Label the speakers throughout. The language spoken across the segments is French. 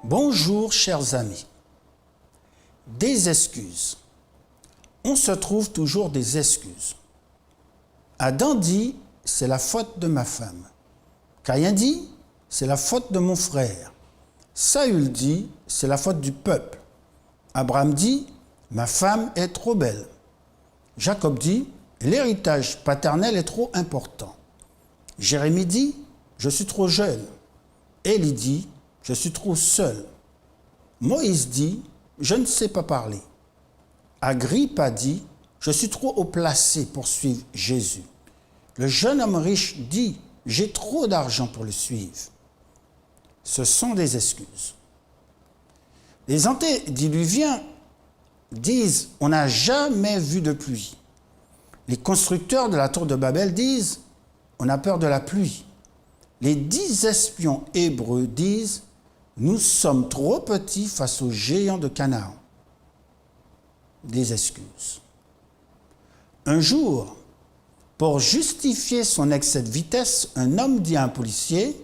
Speaker 1: Bonjour chers amis. Des excuses. On se trouve toujours des excuses. Adam dit, c'est la faute de ma femme. Caïn dit, c'est la faute de mon frère. Saül dit, c'est la faute du peuple. Abraham dit, ma femme est trop belle. Jacob dit, l'héritage paternel est trop important. Jérémie dit, je suis trop jeune. Élie dit, je suis trop seul. Moïse dit, je ne sais pas parler. Agrippa dit, je suis trop haut placé pour suivre Jésus. Le jeune homme riche dit, j'ai trop d'argent pour le suivre. Ce sont des excuses. Les antédiluviens disent, on n'a jamais vu de pluie. Les constructeurs de la tour de Babel disent, on a peur de la pluie. Les 10 espions hébreux disent, nous sommes trop petits face aux géants de Canaan. Des excuses. Un jour, pour justifier son excès de vitesse, un homme dit à un policier,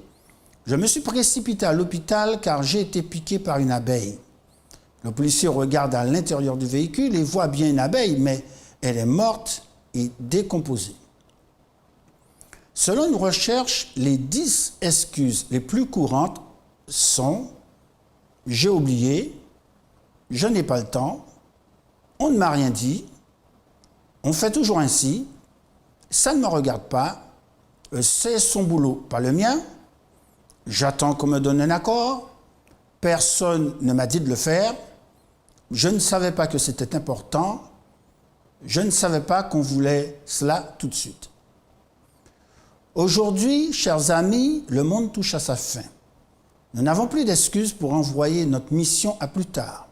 Speaker 1: je me suis précipité à l'hôpital car j'ai été piqué par une abeille. Le policier regarde à l'intérieur du véhicule et voit bien une abeille, mais elle est morte et décomposée. Selon une recherche, les 10 excuses les plus courantes sont « j'ai oublié »,« je n'ai pas le temps »,« on ne m'a rien dit »,« on fait toujours ainsi »,« ça ne me regarde pas »,« c'est son boulot, pas le mien »,« j'attends qu'on me donne un accord »,« personne ne m'a dit de le faire »,« je ne savais pas que c'était important »,« je ne savais pas qu'on voulait cela tout de suite ». Aujourd'hui, chers amis, le monde touche à sa fin. Nous n'avons plus d'excuses pour envoyer notre mission à plus tard.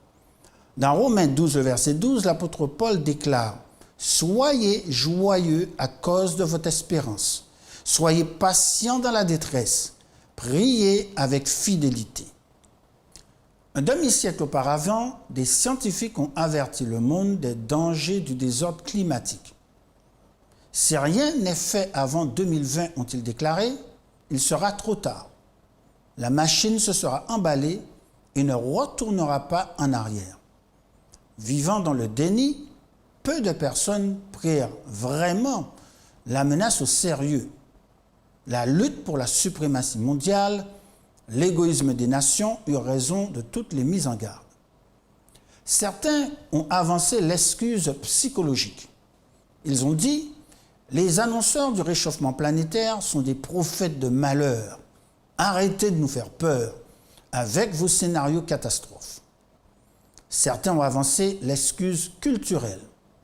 Speaker 1: Dans Romains 12, verset 12, l'apôtre Paul déclare « Soyez joyeux à cause de votre espérance. Soyez patients dans la détresse. Priez avec fidélité. » Un demi-siècle auparavant, des scientifiques ont averti le monde des dangers du désordre climatique. Si rien n'est fait avant 2020, ont-ils déclaré, il sera trop tard. La machine se sera emballée et ne retournera pas en arrière. Vivant dans le déni, peu de personnes prirent vraiment la menace au sérieux. La lutte pour la suprématie mondiale, l'égoïsme des nations eurent raison de toutes les mises en garde. Certains ont avancé l'excuse psychologique. Ils ont dit « Les annonceurs du réchauffement planétaire sont des prophètes de malheur. Arrêtez de nous faire peur avec vos scénarios catastrophes. » Certains ont avancé l'excuse culturelle.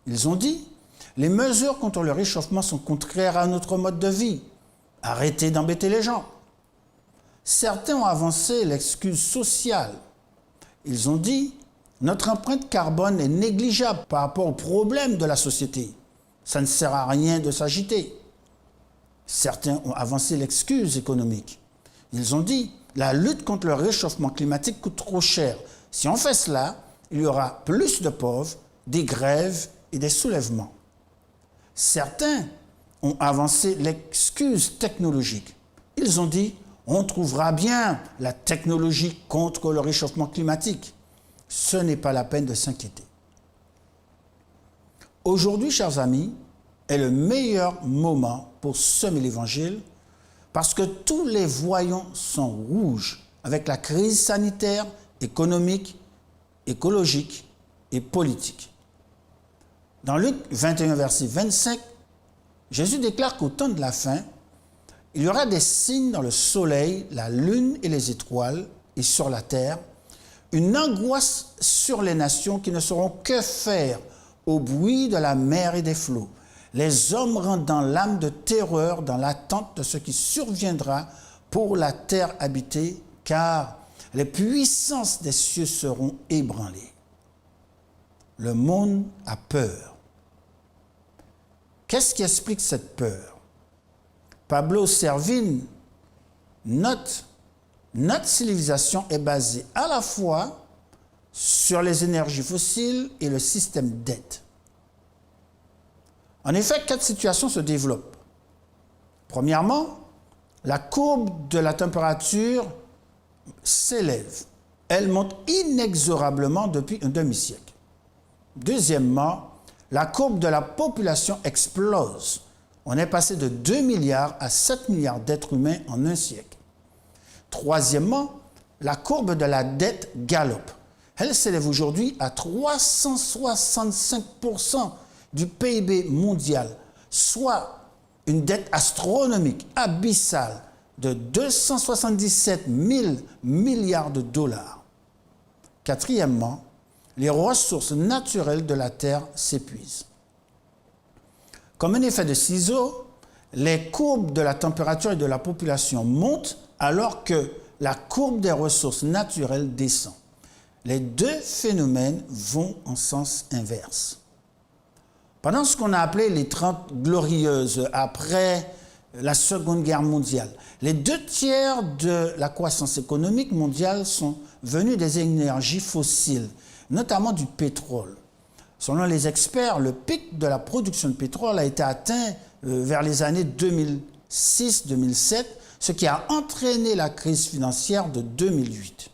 Speaker 1: Ils ont dit « Les mesures contre le réchauffement sont contraires à notre mode de vie. Arrêtez d'embêter les gens. » Certains ont avancé l'excuse sociale. Ils ont dit « Notre empreinte carbone est négligeable par rapport aux problèmes de la société. Ça ne sert à rien de s'agiter. » Certains ont avancé l'excuse économique. Ils ont dit « La lutte contre le réchauffement climatique coûte trop cher. Si on fait cela, il y aura plus de pauvres, des grèves et des soulèvements. » Certains ont avancé l'excuse technologique. Ils ont dit « On trouvera bien la technologie contre le réchauffement climatique. » Ce n'est pas la peine de s'inquiéter. Aujourd'hui, chers amis, est le meilleur moment pour semer l'Évangile parce que tous les voyants sont rouges avec la crise sanitaire, économique, écologique et politique. Dans Luc 21, verset 25, Jésus déclare qu'au temps de la fin, il y aura des signes dans le soleil, la lune et les étoiles et sur la terre, une angoisse sur les nations qui ne sauront que faire au bruit de la mer et des flots. Les hommes rentrent dans l'âme de terreur dans l'attente de ce qui surviendra pour la terre habitée, car les puissances des cieux seront ébranlées. Le monde a peur. Qu'est-ce qui explique cette peur? Pablo Servigne note « Notre civilisation est basée à la fois sur les énergies fossiles et le système d'aide. » En effet, 4 situations se développent. Premièrement, la courbe de la température s'élève. Elle monte inexorablement depuis un demi-siècle. Deuxièmement, la courbe de la population explose. On est passé de 2 milliards à 7 milliards d'êtres humains en un siècle. Troisièmement, la courbe de la dette galope. Elle s'élève aujourd'hui à 365% du PIB mondial, soit une dette astronomique, abyssale, de 277 000 milliards de dollars. Quatrièmement, les ressources naturelles de la Terre s'épuisent. Comme un effet de ciseau, les courbes de la température et de la population montent alors que la courbe des ressources naturelles descend. Les deux phénomènes vont en sens inverse. Pendant ce qu'on a appelé les 30 glorieuses après la Seconde Guerre mondiale, les 2/3 de la croissance économique mondiale sont venus des énergies fossiles, notamment du pétrole. Selon les experts, le pic de la production de pétrole a été atteint vers les années 2006-2007, ce qui a entraîné la crise financière de 2008.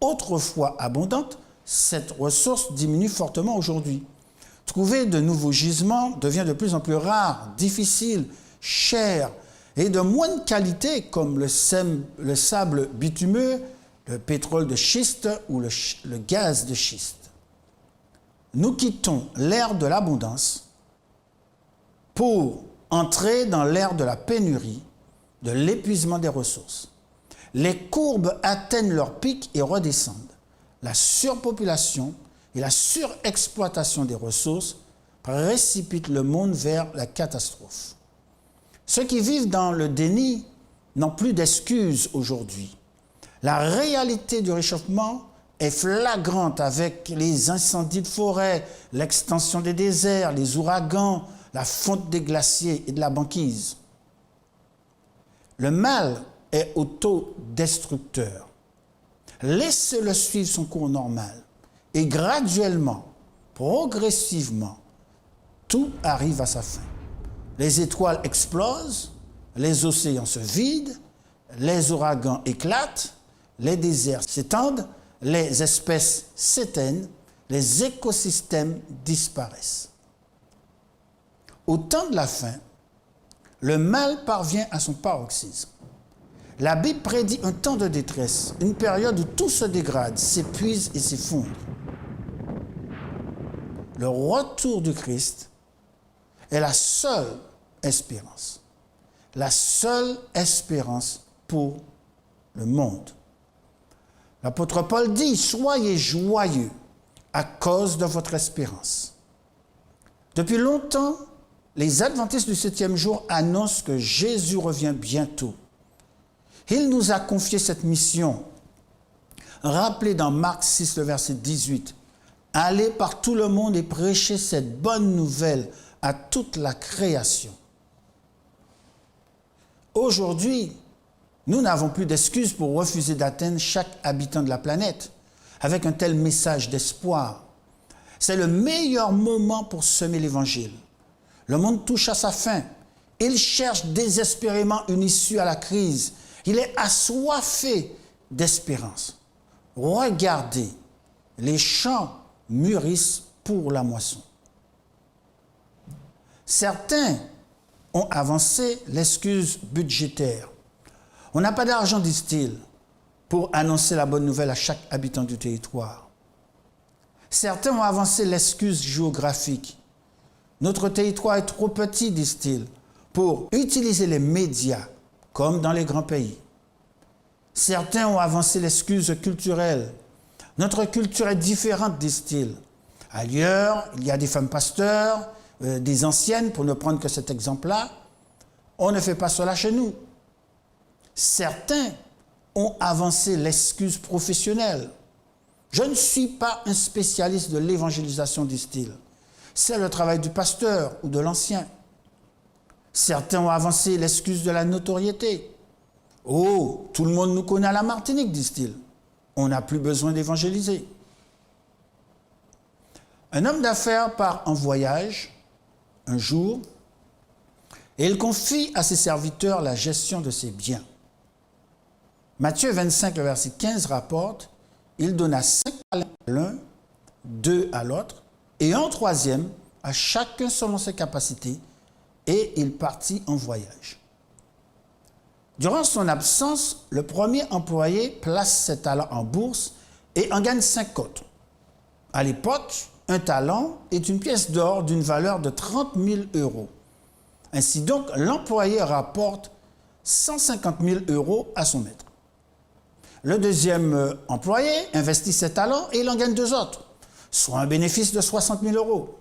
Speaker 1: Autrefois abondante, cette ressource diminue fortement aujourd'hui. Trouver de nouveaux gisements devient de plus en plus rare, difficile, cher et de moindre qualité comme le sable bitumeux, le pétrole de schiste ou le gaz de schiste. Nous quittons l'ère de l'abondance pour entrer dans l'ère de la pénurie, de l'épuisement des ressources. Les courbes atteignent leur pic et redescendent. La surpopulation et la surexploitation des ressources précipitent le monde vers la catastrophe. Ceux qui vivent dans le déni n'ont plus d'excuses aujourd'hui. La réalité du réchauffement est flagrante avec les incendies de forêt, l'extension des déserts, les ouragans, la fonte des glaciers et de la banquise. Le mal est autodestructeur. Laissez-le suivre son cours normal et graduellement, progressivement, tout arrive à sa fin. Les étoiles explosent, les océans se vident, les ouragans éclatent, les déserts s'étendent, les espèces s'éteignent, les écosystèmes disparaissent. Au temps de la fin, le mal parvient à son paroxysme. La Bible prédit un temps de détresse, une période où tout se dégrade, s'épuise et s'effondre. Le retour du Christ est la seule espérance pour le monde. L'apôtre Paul dit « Soyez joyeux à cause de votre espérance ». Depuis longtemps, les adventistes du 7e jour annoncent que Jésus revient bientôt. Il nous a confié cette mission, rappelée dans Marc 6, le verset 18. « Allez par tout le monde et prêchez cette bonne nouvelle à toute la création. » Aujourd'hui, nous n'avons plus d'excuses pour refuser d'atteindre chaque habitant de la planète avec un tel message d'espoir. C'est le meilleur moment pour semer l'Évangile. Le monde touche à sa fin. Il cherche désespérément une issue à la crise. Il est assoiffé d'espérance. Regardez, les champs mûrissent pour la moisson. Certains ont avancé l'excuse budgétaire. On n'a pas d'argent, disent-ils, pour annoncer la bonne nouvelle à chaque habitant du territoire. Certains ont avancé l'excuse géographique. Notre territoire est trop petit, disent-ils, pour utiliser les médias comme dans les grands pays. Certains ont avancé l'excuse culturelle. Notre culture est différente, disent-ils. Ailleurs, il y a des femmes pasteurs, des anciennes, pour ne prendre que cet exemple-là. On ne fait pas cela chez nous. Certains ont avancé l'excuse professionnelle. Je ne suis pas un spécialiste de l'évangélisation, disent-ils. C'est le travail du pasteur ou de l'ancien. Certains ont avancé l'excuse de la notoriété. Oh, tout le monde nous connaît à la Martinique, disent-ils. On n'a plus besoin d'évangéliser. Un homme d'affaires part en voyage un jour et il confie à ses serviteurs la gestion de ses biens. Matthieu 25, le verset 15 rapporte il donna 5 talents à l'un, 2 à l'autre, et un troisième à chacun selon ses capacités, et il partit en voyage. Durant son absence, le premier employé place ses talents en bourse et en gagne 5 autres. À l'époque, un talent est une pièce d'or d'une valeur de 30 000 euros. Ainsi donc, l'employé rapporte 150 000 euros à son maître. Le deuxième employé investit ses talents et il en gagne 2 autres, soit un bénéfice de 60 000 euros.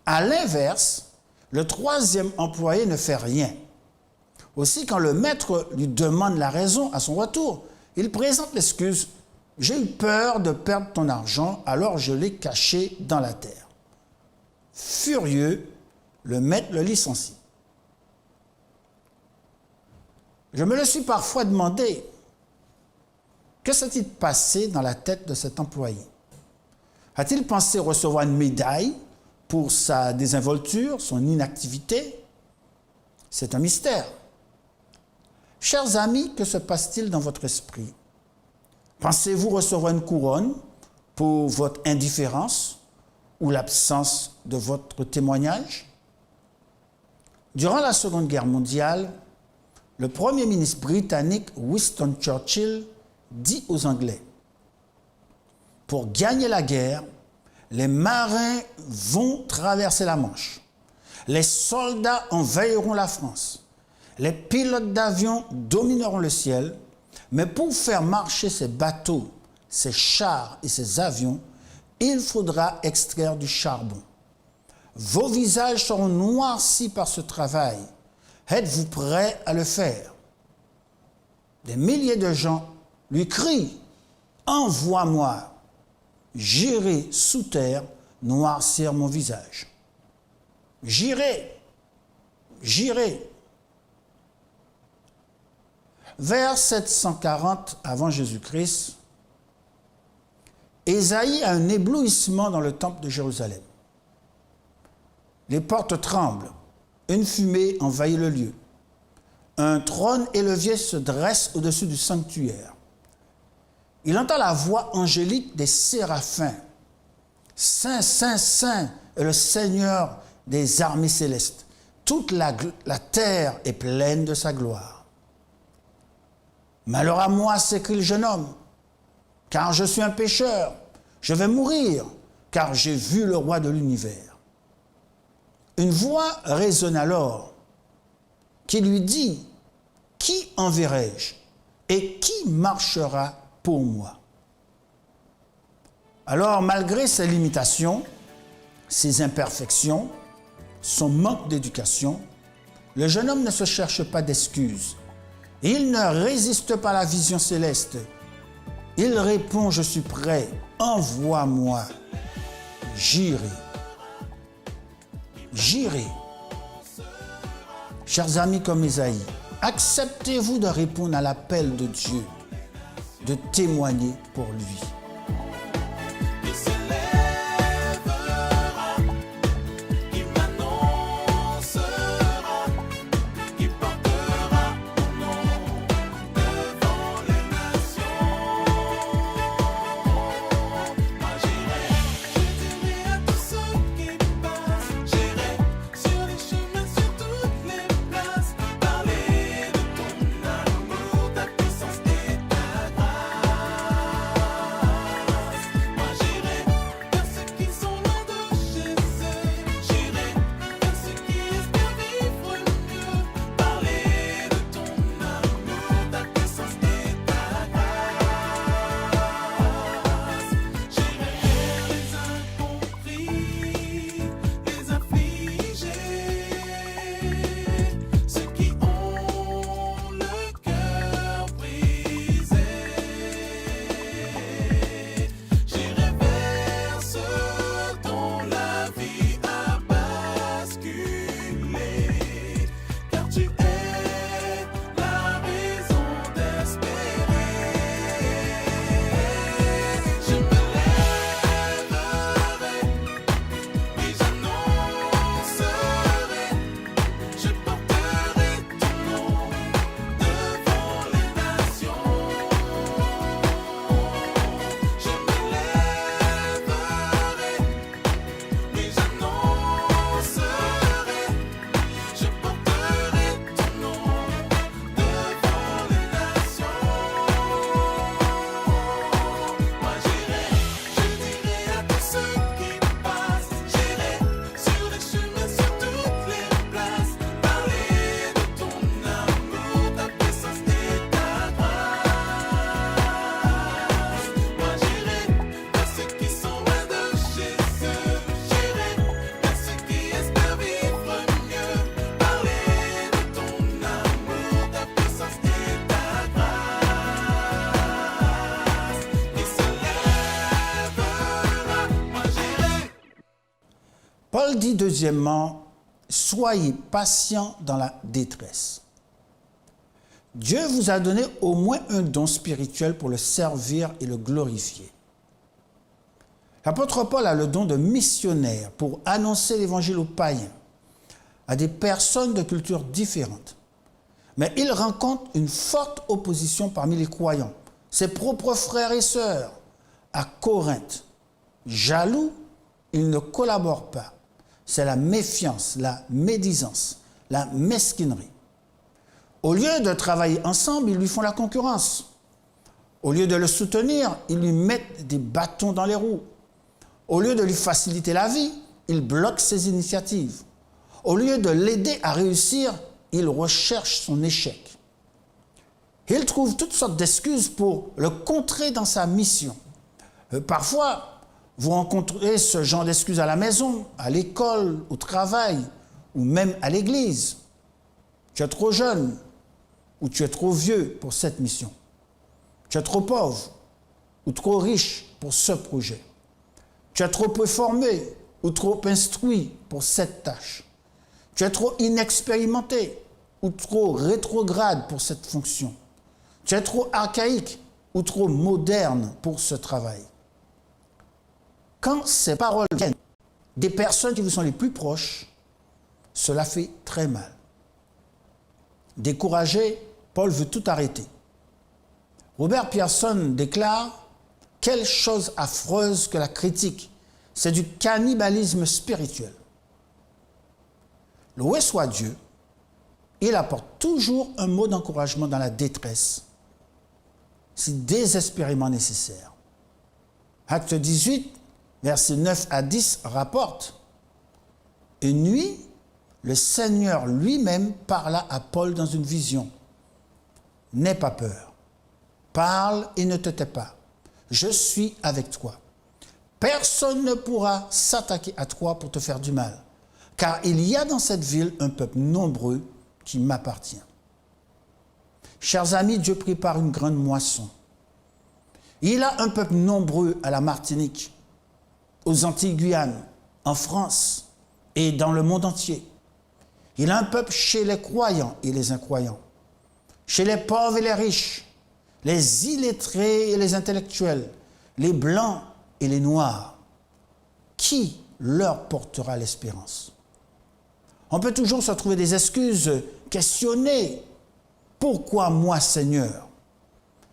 Speaker 1: À l'inverse, le troisième employé ne fait rien. Aussi, quand le maître lui demande la raison à son retour, il présente l'excuse « J'ai eu peur de perdre ton argent, alors je l'ai caché dans la terre. » Furieux, le maître le licencie. Je me le suis parfois demandé, que s'est-il passé dans la tête de cet employé? A-t-il pensé recevoir une médaille pour sa désinvolture, son inactivité? C'est un mystère. Chers amis, que se passe-t-il dans votre esprit? Pensez-vous recevoir une couronne pour votre indifférence ou l'absence de votre témoignage? Durant la Seconde Guerre mondiale, le Premier ministre britannique Winston Churchill dit aux Anglais: « Pour gagner la guerre, les marins vont traverser la Manche. Les soldats envahiront la France. Les pilotes d'avion domineront le ciel. Mais pour faire marcher ces bateaux, ces chars et ces avions, il faudra extraire du charbon. Vos visages seront noircis par ce travail. Êtes-vous prêts à le faire? » Des milliers de gens lui crient: « Envoie-moi, j'irai sous terre noircir mon visage. » J'irai, j'irai. Vers 740 avant Jésus-Christ, Ésaïe a un éblouissement dans le temple de Jérusalem. Les portes tremblent, une fumée envahit le lieu. Un trône élevé se dresse au-dessus du sanctuaire. Il entend la voix angélique des séraphins. « Saint, Saint, Saint est le Seigneur des armées célestes. Toute la terre est pleine de sa gloire. » « Malheur à moi, s'écrie le jeune homme, car je suis un pécheur. Je vais mourir, car j'ai vu le roi de l'univers. » Une voix résonne alors qui lui dit: « Qui enverrai-je et qui marchera pour moi ?» Alors, malgré ses limitations, ses imperfections, son manque d'éducation, le jeune homme ne se cherche pas d'excuses. Il ne résiste pas à la vision céleste. Il répond: « Je suis prêt, envoie-moi, j'irai. » J'irai. Chers amis comme Ésaïe, acceptez-vous de répondre à l'appel de Dieu, de témoigner pour lui? Paul dit deuxièmement, soyez patients dans la détresse. Dieu vous a donné au moins un don spirituel pour le servir et le glorifier. L'apôtre Paul a le don de missionnaire pour annoncer l'évangile aux païens, à des personnes de cultures différentes. Mais il rencontre une forte opposition parmi les croyants, ses propres frères et sœurs, à Corinthe. Jaloux, il ne collabore pas. C'est la méfiance, la médisance, la mesquinerie. Au lieu de travailler ensemble, ils lui font la concurrence. Au lieu de le soutenir, ils lui mettent des bâtons dans les roues. Au lieu de lui faciliter la vie, ils bloquent ses initiatives. Au lieu de l'aider à réussir, ils recherchent son échec. Ils trouvent toutes sortes d'excuses pour le contrer dans sa mission. Parfois, vous rencontrez ce genre d'excuses à la maison, à l'école, au travail, ou même à l'église. Tu es trop jeune ou tu es trop vieux pour cette mission. Tu es trop pauvre ou trop riche pour ce projet. Tu es trop peu formé ou trop instruit pour cette tâche. Tu es trop inexpérimenté ou trop rétrograde pour cette fonction. Tu es trop archaïque ou trop moderne pour ce travail. Quand ces paroles viennent des personnes qui vous sont les plus proches, cela fait très mal. Découragé, Paul veut tout arrêter. Robert Pierson déclare « Quelle chose affreuse que la critique, c'est du cannibalisme spirituel. » Loué soit Dieu, il apporte toujours un mot d'encouragement dans la détresse, si désespérément nécessaire. Acte 18, versets 9 à 10 rapporte « Une nuit, le Seigneur lui-même parla à Paul dans une vision. « N'aie pas peur, parle et ne te tais pas, je suis avec toi. Personne ne pourra s'attaquer à toi pour te faire du mal, car il y a dans cette ville un peuple nombreux qui m'appartient. » Chers amis, Dieu prépare une grande moisson. Il a un peuple nombreux à la Martinique, aux Antilles-Guyane, en France et dans le monde entier. Il a un peuple chez les croyants et les incroyants, chez les pauvres et les riches, les illettrés et les intellectuels, les blancs et les noirs. Qui leur portera l'espérance? On peut toujours se trouver des excuses, questionner « Pourquoi moi, Seigneur ?»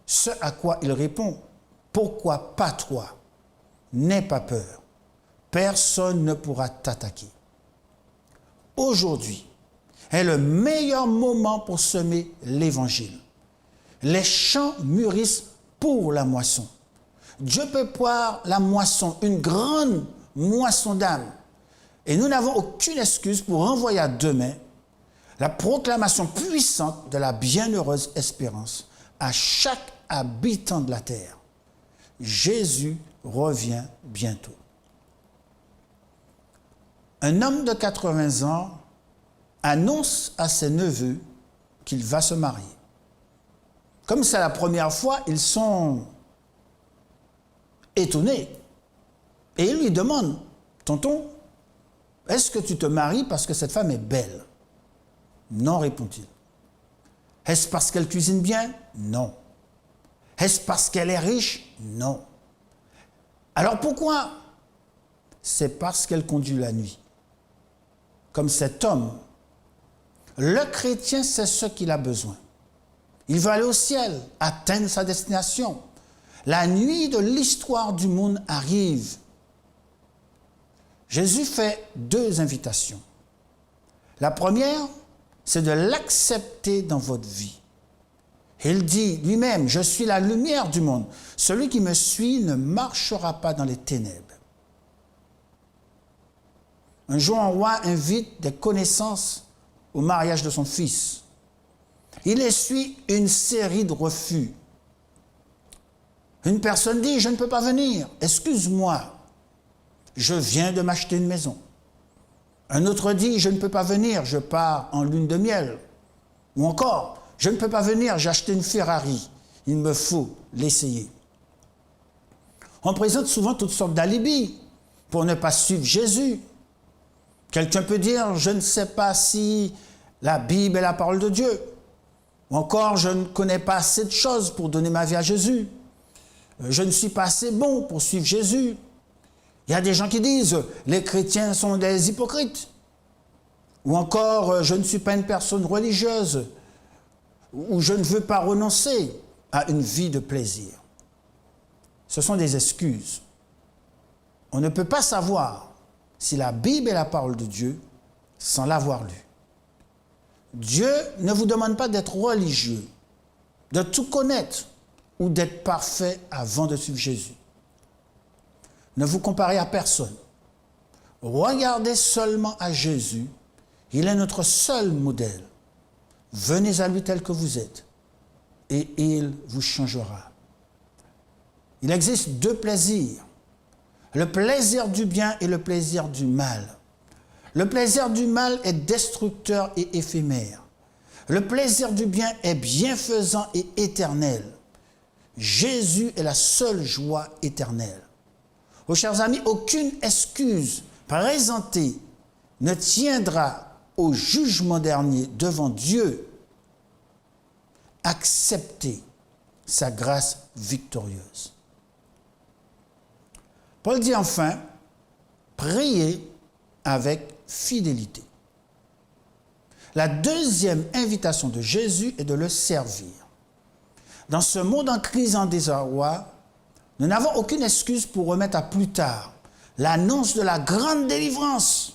Speaker 1: Ce à quoi il répond « Pourquoi pas toi? N'aie pas peur. Personne ne pourra t'attaquer. » Aujourd'hui est le meilleur moment pour semer l'Évangile. Les champs mûrissent pour la moisson. Dieu peut voir la moisson, une grande moisson d'âmes. Et nous n'avons aucune excuse pour renvoyer à demain la proclamation puissante de la bienheureuse espérance à chaque habitant de la terre. Jésus revient bientôt. Un homme de 80 ans annonce à ses neveux qu'il va se marier. Comme c'est la première fois, ils sont étonnés. Et ils lui demandent, « Tonton, est-ce que tu te maries parce que cette femme est belle? » Non, répond-il. « Est-ce parce qu'elle cuisine bien? » Non. « Est-ce parce qu'elle est riche? » Non. « Alors pourquoi? » C'est parce qu'elle conduit la nuit. Comme cet homme, le chrétien sait ce qu'il a besoin. Il veut aller au ciel, atteindre sa destination. La nuit de l'histoire du monde arrive. Jésus fait 2 invitations. La première, c'est de l'accepter dans votre vie. Il dit lui-même, « Je suis la lumière du monde. Celui qui me suit ne marchera pas dans les ténèbres. » Un jour, un roi invite des connaissances au mariage de son fils. Il essuie une série de refus. Une personne dit, « Je ne peux pas venir, excuse-moi, je viens de m'acheter une maison. » Un autre dit, « Je ne peux pas venir, je pars en lune de miel. » Ou encore, « Je ne peux pas venir, j'ai acheté une Ferrari, il me faut l'essayer. » On présente souvent toutes sortes d'alibis pour ne pas suivre Jésus. Quelqu'un peut dire, je ne sais pas si la Bible est la parole de Dieu. Ou encore, je ne connais pas assez de choses pour donner ma vie à Jésus. Je ne suis pas assez bon pour suivre Jésus. Il y a des gens qui disent, les chrétiens sont des hypocrites. Ou encore, je ne suis pas une personne religieuse. Ou je ne veux pas renoncer à une vie de plaisir. Ce sont des excuses. On ne peut pas savoir si la Bible est la parole de Dieu sans l'avoir lue. Dieu ne vous demande pas d'être religieux, de tout connaître ou d'être parfait avant de suivre Jésus. Ne vous comparez à personne. Regardez seulement à Jésus. Il est notre seul modèle. Venez à lui tel que vous êtes et il vous changera. Il existe deux plaisirs. Le plaisir du bien et le plaisir du mal. Le plaisir du mal est destructeur et éphémère. Le plaisir du bien est bienfaisant et éternel. Jésus est la seule joie éternelle. Oh, chers amis, aucune excuse présentée ne tiendra au jugement dernier devant Dieu. Acceptez sa grâce victorieuse. Paul dit enfin, priez avec fidélité. La deuxième invitation de Jésus est de le servir. Dans ce monde en crise, en désarroi, nous n'avons aucune excuse pour remettre à plus tard l'annonce de la grande délivrance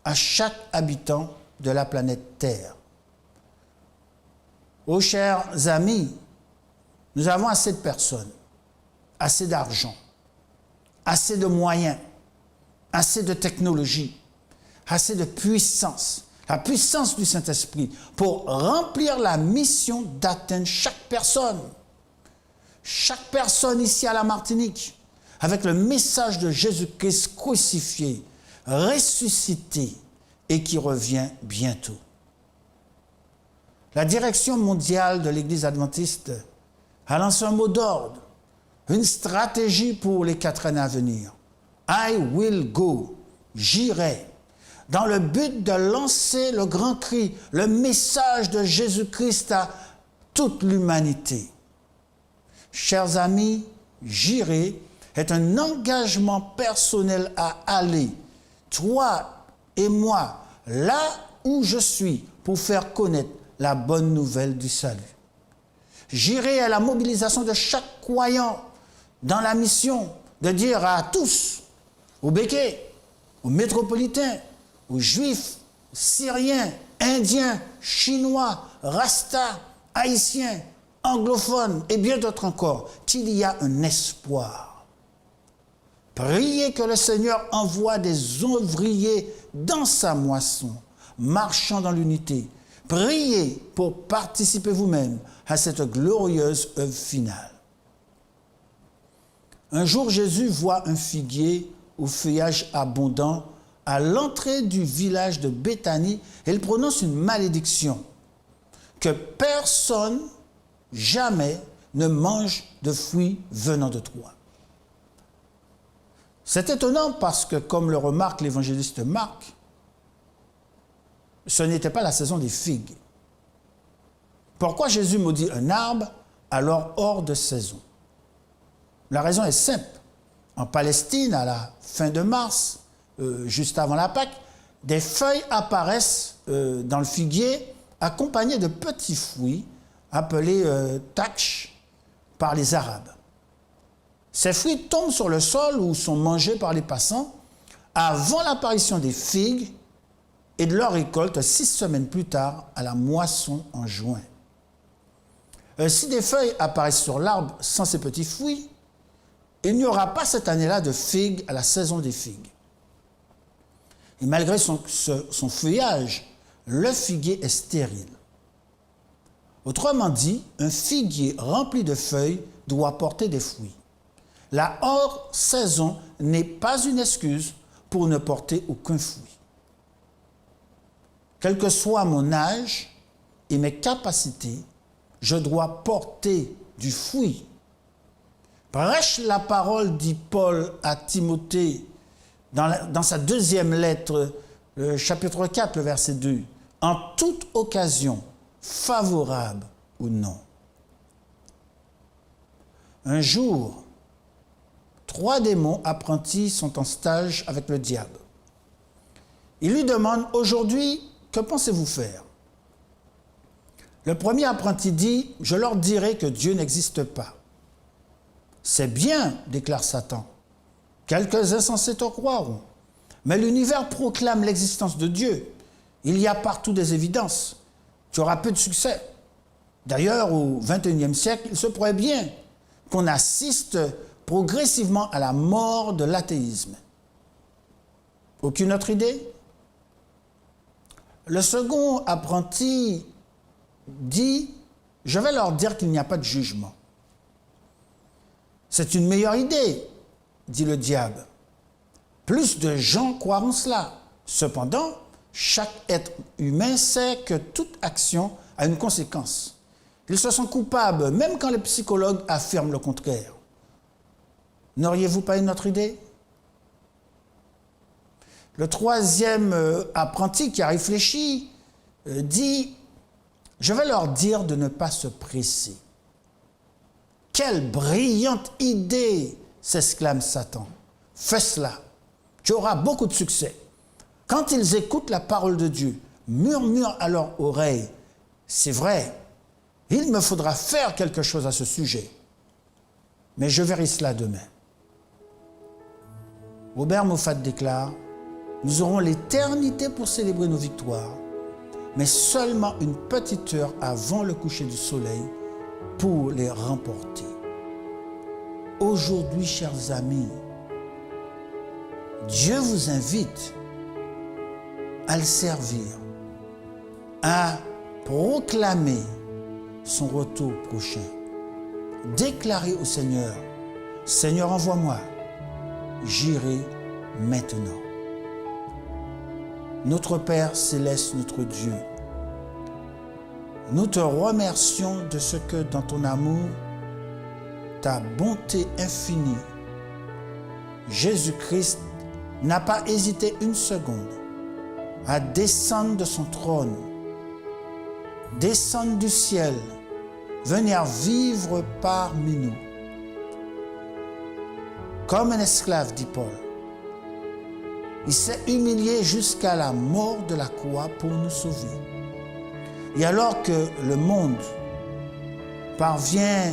Speaker 1: à chaque habitant de la planète Terre. Oh, chers amis, nous avons assez de personnes, assez d'argent, assez de moyens, assez de technologie, assez de puissance, la puissance du Saint-Esprit pour remplir la mission d'atteindre chaque personne ici à la Martinique, avec le message de Jésus-Christ crucifié, ressuscité et qui revient bientôt. La direction mondiale de l'Église adventiste a lancé un mot d'ordre, une stratégie pour les 4 années à venir. I will go, j'irai, dans le but de lancer le grand cri, le message de Jésus-Christ à toute l'humanité. Chers amis, j'irai est un engagement personnel à aller, toi et moi, là où je suis, pour faire connaître la bonne nouvelle du salut. J'irai à la mobilisation de chaque croyant dans la mission de dire à tous, aux békés, aux métropolitains, aux juifs, syriens, indiens, chinois, rastas, haïtiens, anglophones et bien d'autres encore, qu'il y a un espoir. Priez que le Seigneur envoie des ouvriers dans sa moisson, marchant dans l'unité. Priez pour participer vous-même à cette glorieuse œuvre finale. Un jour, Jésus voit un figuier au feuillage abondant à l'entrée du village de Béthanie et il prononce une malédiction que personne, jamais, ne mange de fruits venant de toi. C'est étonnant parce que, comme le remarque l'évangéliste Marc, ce n'était pas la saison des figues. Pourquoi Jésus maudit un arbre alors hors de saison? La raison est simple. En Palestine, à la fin de mars, juste avant la Pâque, des feuilles apparaissent dans le figuier accompagnées de petits fruits appelés taksh par les Arabes. Ces fruits tombent sur le sol ou sont mangés par les passants avant l'apparition des figues et de leur récolte 6 semaines plus tard à la moisson en juin. Si des feuilles apparaissent sur l'arbre sans ces petits fruits, il n'y aura pas cette année-là de figues à la saison des figues. Et malgré son feuillage, le figuier est stérile. Autrement dit, un figuier rempli de feuilles doit porter des fruits. La hors-saison n'est pas une excuse pour ne porter aucun fruit. Quel que soit mon âge et mes capacités, je dois porter du fruit. Prêche la parole, dit Paul à Timothée dans sa deuxième lettre, le chapitre 4, le verset 2. En toute occasion, favorable ou non. Un jour, 3 démons apprentis sont en stage avec le diable. Ils lui demandent, aujourd'hui, que pensez-vous faire? Le premier apprenti dit, je leur dirai que Dieu n'existe pas. C'est bien, déclare Satan. Quelques insensés te croiront. Mais l'univers proclame l'existence de Dieu. Il y a partout des évidences. Tu auras peu de succès. D'ailleurs, au XXIe siècle, il se pourrait bien qu'on assiste progressivement à la mort de l'athéisme. Aucune autre idée? Le second apprenti dit, je vais leur dire qu'il n'y a pas de jugement. C'est une meilleure idée, dit le diable. Plus de gens croiront cela. Cependant, chaque être humain sait que toute action a une conséquence. Ils se sentent coupables, même quand les psychologues affirment le contraire. N'auriez-vous pas une autre idée? Le troisième apprenti qui a réfléchi dit, je vais leur dire de ne pas se presser. Quelle brillante idée, s'exclame Satan. Fais cela, tu auras beaucoup de succès. Quand ils écoutent la parole de Dieu, murmurent à leur oreille, c'est vrai, il me faudra faire quelque chose à ce sujet. Mais je verrai cela demain. Robert Moffat déclare, nous aurons l'éternité pour célébrer nos victoires, mais seulement une petite heure avant le coucher du soleil pour les remporter. Aujourd'hui, chers amis, Dieu vous invite à le servir, à proclamer son retour prochain. Déclarez au Seigneur, Seigneur, envoie-moi, j'irai maintenant. Notre Père céleste, notre Dieu, nous te remercions de ce que dans ton amour, ta bonté infinie, Jésus-Christ n'a pas hésité une seconde à descendre de son trône, descendre du ciel, venir vivre parmi nous. Comme un esclave, dit Paul, il s'est humilié jusqu'à la mort de la croix pour nous sauver. Et alors que le monde parvient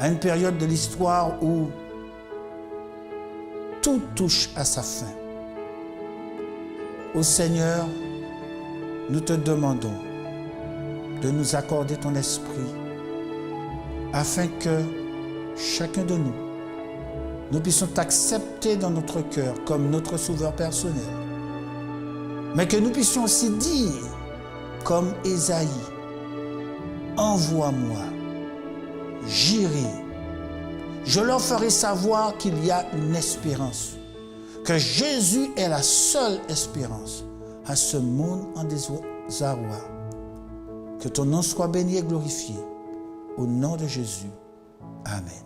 Speaker 1: à une période de l'histoire où tout touche à sa fin, ô Seigneur, nous te demandons de nous accorder ton esprit afin que chacun de nous, nous puissions t'accepter dans notre cœur comme notre sauveur personnel, mais que nous puissions aussi dire, comme Ésaïe, envoie-moi, j'irai. Je leur ferai savoir qu'il y a une espérance, que Jésus est la seule espérance à ce monde en désarroi. Que ton nom soit béni et glorifié. Au nom de Jésus. Amen.